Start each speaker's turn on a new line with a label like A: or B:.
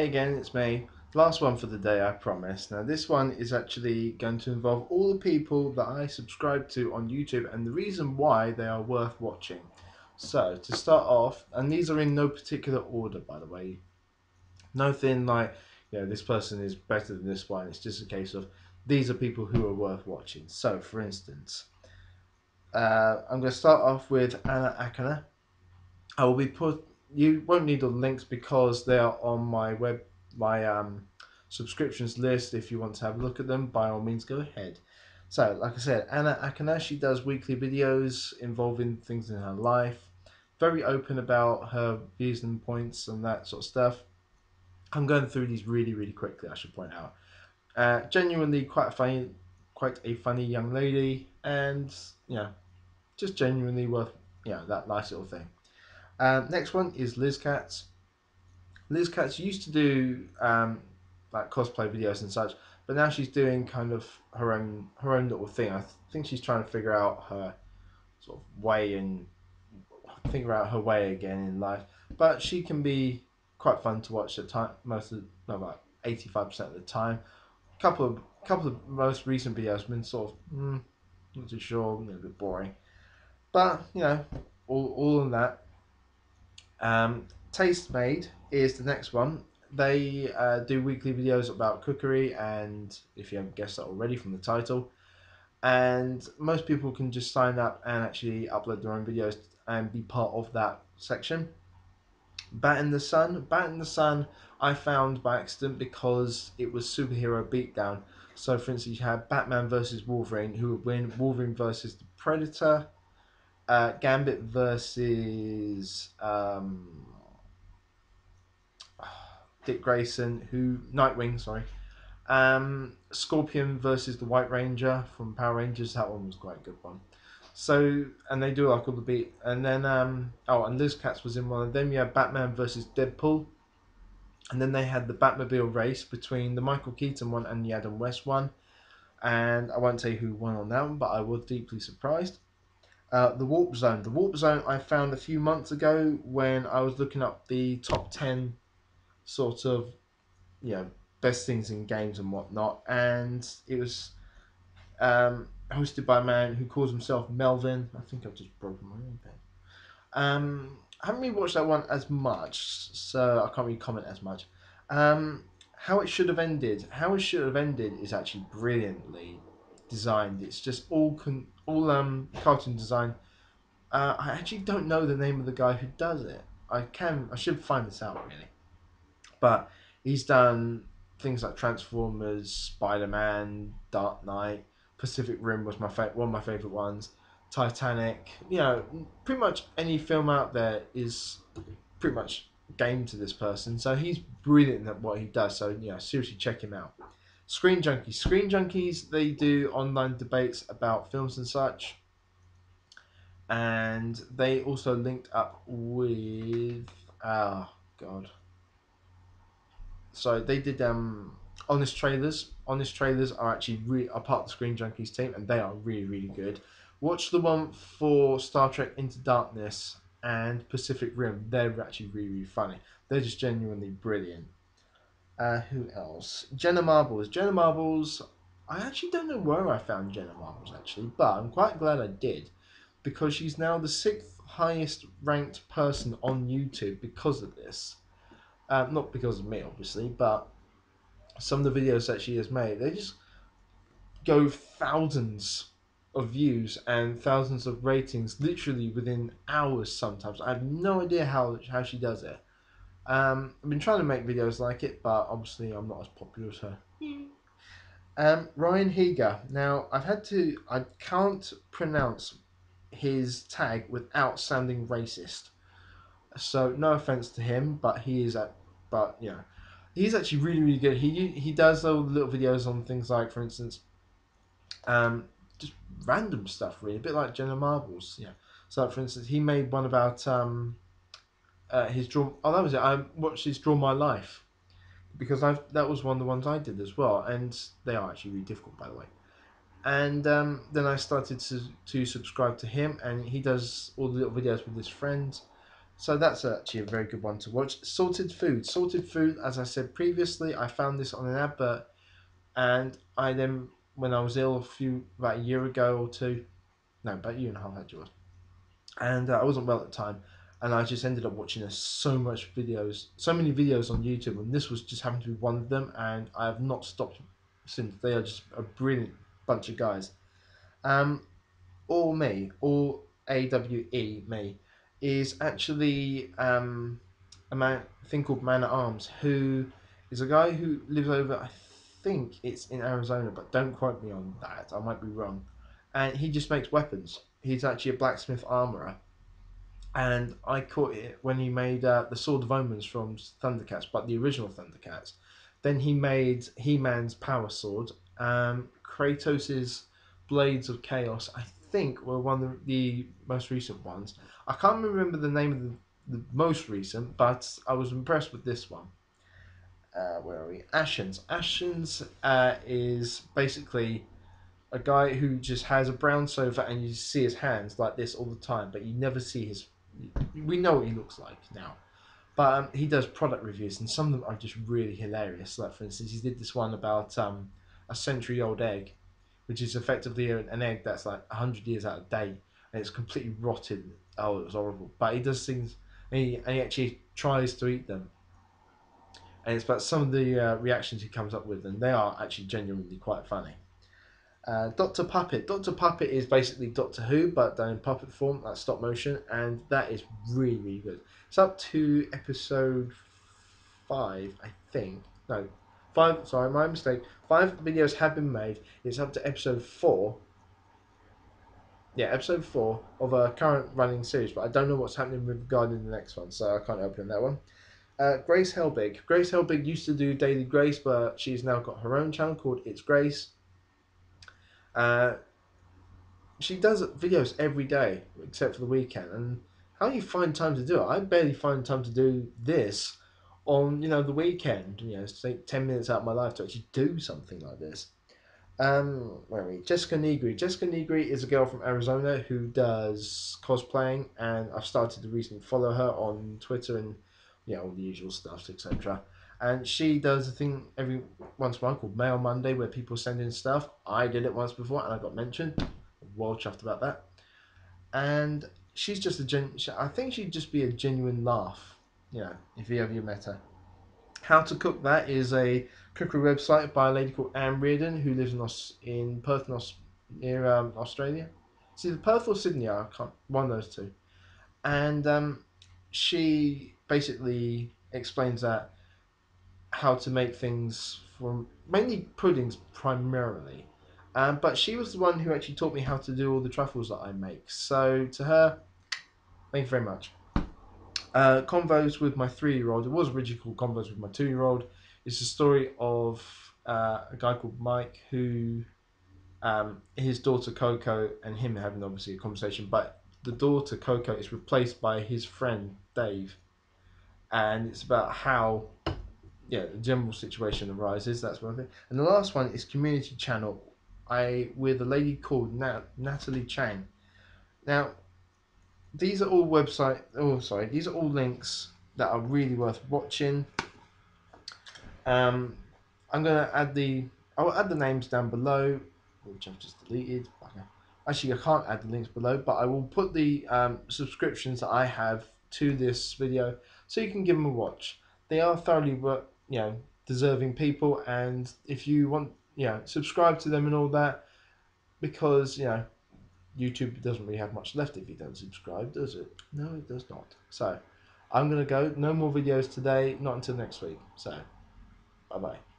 A: Hey again, it's me. Last one for the day, I promise. Now, this one is actually going to involve all the people that I subscribe to on YouTube and the reason why they are worth watching. So, to start off, and these are in no particular order, by the way. Nothing like, this person is better than this one. It's just a case of these are people who are worth watching. So, for instance, I'm going to start off with Anna Akana. I will be put. You won't need all the links because they are on my subscriptions list. If you want to have a look at them, by all means, go ahead. So, like I said, Anna Akana, she does weekly videos involving things in her life. Very open about her views and points and that sort of stuff. I'm going through these really, really quickly. I should point out. Genuinely quite a funny young lady, and just genuinely worth that nice little thing. Next one is Liz Katz. Liz Katz used to do like cosplay videos and such, but now she's doing kind of her own little thing. I think she's trying to figure out her sort of way and figure out her way again in life. But she can be quite fun to watch at time no, about 85% of the time. Couple of most recent videos have been sort of not too sure, a bit boring, but all in that. Tastemade is the next one. They do weekly videos about cookery, and if you haven't guessed that already from the title, and most people can just sign up and actually upload their own videos and be part of that section. Bat in the Sun I found by accident because it was superhero beatdown. So for instance, you had Batman versus Wolverine, who would win. Wolverine versus the Predator. Gambit versus Dick Grayson, Nightwing, sorry. Scorpion versus the White Ranger from Power Rangers. That one was quite a good one. So, and they do like all the beat. And then, and Liz Katz was in one of them. You had Batman versus Deadpool. And then they had the Batmobile race between the Michael Keaton one and the Adam West one. And I won't tell you who won on that one, but I was deeply surprised. The Warp Zone. The Warp Zone I found a few months ago when I was looking up the top 10 sort of, best things in games and whatnot. And it was hosted by a man who calls himself Melvin. I think I've just broken my own pen. I haven't really watched that one as much, so I can't really comment as much. How it should have ended. How it should have ended is actually brilliantly designed. It's just all cartoon design. I actually don't know the name of the guy who does it. I should find this out really. But he's done things like Transformers, Spider-Man, Dark Knight, Pacific Rim was one of my favorite ones. Titanic. Pretty much any film out there is pretty much game to this person. So he's brilliant at what he does. So seriously check him out. Screen Junkies. Screen Junkies, they do online debates about films and such. And they also linked up with so they did Honest Trailers. Honest Trailers are actually are part of the Screen Junkies team, and they are really, really good. Watch the one for Star Trek Into Darkness and Pacific Rim. They're actually really, really funny. They're just genuinely brilliant. Who else? Jenna Marbles. Jenna Marbles, I actually don't know where I found Jenna Marbles actually, but I'm quite glad I did, because she's now the 6th highest ranked person on YouTube because of this. Not because of me, obviously, but some of the videos that she has made, they just go thousands of views and thousands of ratings literally within hours sometimes. I have no idea how she does it. I've been trying to make videos like it, but obviously I'm not as popular as her. Ryan Higa. Now, I can't pronounce his tag without sounding racist. So no offense to him, but he's actually really, really good. He does all the little videos on things like, for instance, just random stuff really, a bit like Jenna Marbles. So for instance, he made one about his draw. Oh, that was it. I watched his Draw My Life because that was one of the ones I did as well, and they are actually really difficult, by the way. And then I started to subscribe to him, and he does all the little videos with his friends. So that's actually a very good one to watch. Sorted Food. Sorted Food, as I said previously, I found this on an advert, and I then, when I was ill about a year ago or two, no, about a year and a half actually, and I wasn't well at the time, and I just ended up watching so many videos on YouTube, and this was just happened to be one of them, and I have not stopped since. They are just a brilliant bunch of guys. Um, all AWE me is actually a thing called Man at Arms, who is a guy who lives over, I think it's in Arizona, but don't quote me on that, I might be wrong. And he just makes weapons. He's actually a blacksmith armorer, and I caught it when he made the Sword of Omens from Thundercats, but the original Thundercats. Then he made He-Man's Power Sword. Kratos's Blades of Chaos, I think, were one of the most recent ones. I can't remember the name of the most recent, but I was impressed with this one. Where are we? Ashens. Ashens is basically a guy who just has a brown sofa, and you see his hands like this all the time, but you never see his. We know what he looks like now, but he does product reviews, and some of them are just really hilarious. Like, for instance, he did this one about a century-old egg, which is effectively an egg that's like 100 years out of date, and it's completely rotted. Oh, it was horrible. But he does things, and he actually tries to eat them, and it's about some of the reactions he comes up with, and they are actually genuinely quite funny. Dr. Puppet. Dr. Puppet is basically Doctor Who, but done in puppet form, like stop motion, and that is really, really good. It's up to episode 5, I think. No, 5, sorry, my mistake. 5 videos have been made. It's up to episode 4. Yeah, episode 4 of a current running series, but I don't know what's happening with regarding the next one, so I can't help you on that one. Grace Helbig. Grace Helbig used to do Daily Grace, but she's now got her own channel called It's Grace. She does videos every day except for the weekend, and how do you find time to do it? I barely find time to do this on the weekend. Take 10 minutes out of my life to actually do something like this. Where are we? Jessica Negri. Jessica Negri is a girl from Arizona who does cosplaying, and I've started to recently follow her on Twitter and all the usual stuff, etc. And she does a thing every once in a while called Mail Monday, where people send in stuff. I did it once before, and I got mentioned. Well chuffed about that. And she's just I think she'd just be a genuine laugh, if you ever met her. How to Cook That is a cookery website by a lady called Anne Reardon, who lives in Perth, near Australia. It's either Perth or Sydney. I can't, one of those two. And she basically explains that how to make things from mainly puddings primarily. But she was the one who actually taught me how to do all the truffles that I make. So to her, thank you very much. Convos with my 3-year-old. It was originally called Convos with my 2-year-old. It's a story of a guy called Mike who, his daughter Coco and him having obviously a conversation, but the daughter Coco is replaced by his friend Dave, and it's about how the general situation arises. That's one thing. And the last one is Community Channel. With a lady called Natalie Chang. Now, these are all these are all links that are really worth watching. I'm gonna I'll add the names down below, which I've just deleted. Actually, I can't add the links below, but I will put the subscriptions that I have to this video, so you can give them a watch. They are thoroughly deserving people, and if you want, subscribe to them and all that, because YouTube doesn't really have much left if you don't subscribe, does it? No, it does not. So I'm gonna go. No more videos today, not until next week. So bye bye.